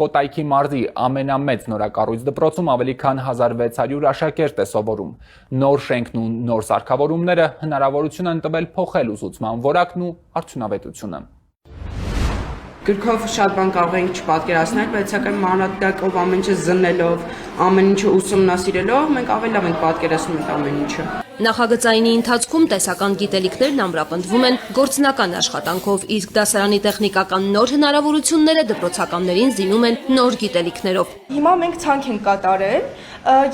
Կոտայքի մարզի ամենամեծ նորակառույց դպրոցում ավելի քան 1600 աշակերտ է սովորում։ Նոր շենքն ու նոր սարքավորումները հնարավորություն են տվել փոխել ուսուցման որակն ու արդյունավետությունը։ Գրքով շատ բան կարող ենք չպատկերացնել, բայց սակայն մանրադիտակով ամեն ինչը զննելով, ամեն ինչը ուսումնասիրելով, մենք ավելի լավ ենք պատկերացնում ենք ամեն ինչը։ Նախագծայինի ընթացքում տեսական գիտելիքներն ամրապնդվում են գործնական աշխատանքով, իսկ դասարանի տեխնիկական նոր հնարավորությունները դպրոցականներին զինում են նոր գիտելիքներով։ Հիմա մենք ցանկ ենք կատարել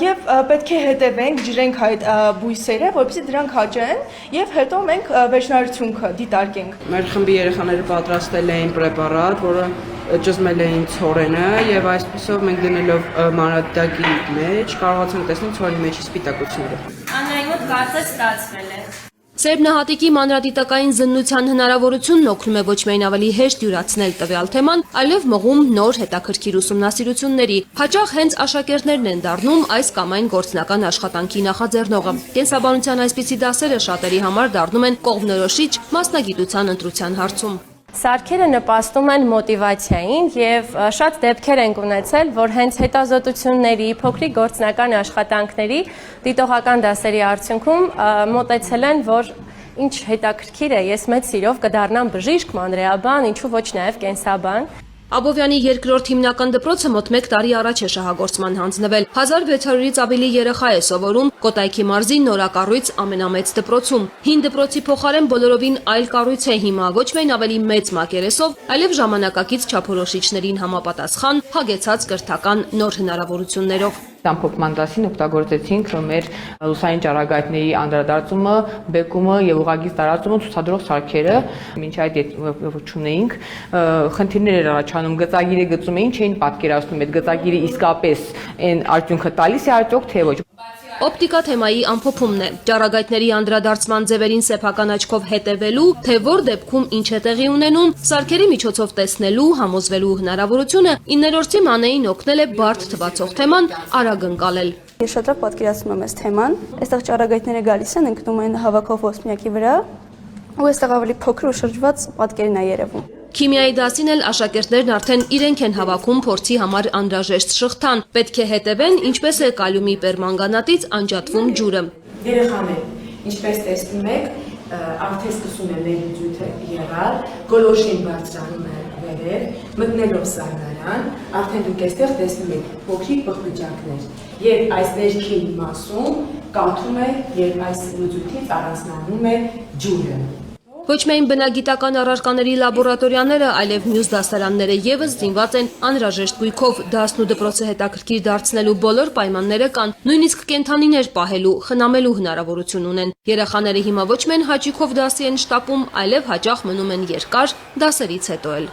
եւ պետք է հետևենք, ջրենք այդ բույսերը, որպեսզի դրանք հաճեն եւ հետո մենք վերջնարարությունքը դիտարկենք։ Մեր խմբի երեխաները պատրաստել էին պրեպարատ, որը ճզմել էին ցորենը եւ այսպեսով մենք դնելով մանրադիտակի մեջ կարողացանք տեսնել ցորենի մեջի սպիտակությունները։ Աննայի մոտ կարծես ստացվել է։ Սերբնահատիկի մանրադիտակային զննության հնարավորությունն օգնում է ոչ միայն ավելի հեշտ յուրացնել տվյալ թեման, այլև մղում նոր հետաքրքիր ուսումնասիրությունների։ Հաճախ հենց աշակերտներն են դառնում այս կամ այն գործնական աշխատանքի նախաձեռնողը։ Կենսաբանության այսպիսի դասերը շատերի համար դառնում են կողմնորոշիչ մասնագիտության ընտրության հարցում։ Սարքերը նպաստում են մոտիվացիային եւ շատ դեպքեր ենք ունեցել, որ հենց հետազոտությունների, փոքրիկ գործնական աշխատանքների դիտողական դասերի արդյունքում մոտեցել են, որ ինչ հետաքրքիր է, ես մեծ սիրով կդառնամ բժիշկ, մանրեաբան, ինչու ոչ նաեւ կենսաբան։ Աբովյանի երկրորդ հիմնական դպրոցը մոտ 1 տարի առաջ է շահագործման հանձնվել։ 1600-ից ավելի երեխա է սովորում Կոտայքի մարզի նորակառույց ամենամեծ դպրոցում։ Հին դպրոցի փոխարեն բոլորովին այլ կառույց է հիմա, ոչ միայն ավելի մեծ մակերեսով, այլև ժամանակակից չափորոշիչներին համապատասխան հագեցած կրթական նոր հնարավորություններով։ Ամփոփման դասին օգտագործեցինք մեր լուսային ճառագայթների անդրադարձումը, բեկումը եւ ուղղագիծ տարածումը ցուցադրող սարքերը, մինչ այդ չունեինք, խնդիրներ էր առաջանում, գծագիրը գծում էին, չէին պատկերացնում այդ գծագիրը իսկապես այն արդյունքը տալիս է արդյոք թե ոչ։ Օպտիկա թեմայի ամփոփումն է։ Ճառագայթների անդրադարձման ձևերին սեփական աչքով հետևելու, թե որ դեպքում ինչ է տեղի ունենում, սարքերի միջոցով տեսնելու, համոզվելու հնարավորությունը 9-րդի Մանեին օգնել է բարդ թվացող թեման արագ ընկալել։ Ես շատ լավ պատկերացնում եմ այս թեման։ Այստեղ ճառագայթները գալիս են, ընկնում են հավաքող ոսպնյակի վրա, ու այստեղ ավելի փոքր ու շրջված պատկերն է երևում։ Քիմիայի դասին էլ աշակերտներն արդեն իրենք են հավաքում փորձի համար անհրաժեշտ շղթան։ Պետք է հետևեն, ինչպես է կալիումի պերմանգանատից անջատվում ջուրը։ Երեխաներ, ինչպես տեսնում եք, արդեն սկսում է մեր ջութը եղալ, գոլորշին բարձրանում է վերև, մտնելով սառնարան, արդեն դուք այստեղ տեսնում եք փոքրիկ բխբջակներ, եւ այս ներքին մասում կաթում է եւ այս լուծույթից առանձնանում է ջուրը։ Ոչ միայն բնագիտական առարկաների լաբորատորիաները, այլև մյուս դասարանները ևս զինված են անհրաժեշտ գույքով, դասն ու դպրոցը հետաքրքիր դարձնելու բոլոր պայմանները կան, նույնիսկ կենդանիներ պահելու, խնամելու հնարավորություն ունեն։ Երեխաները հիմա ոչ միայն հաճույքով դասի են շտապում, այլև հաճախ մնում են երկար դասերից հետո էլ։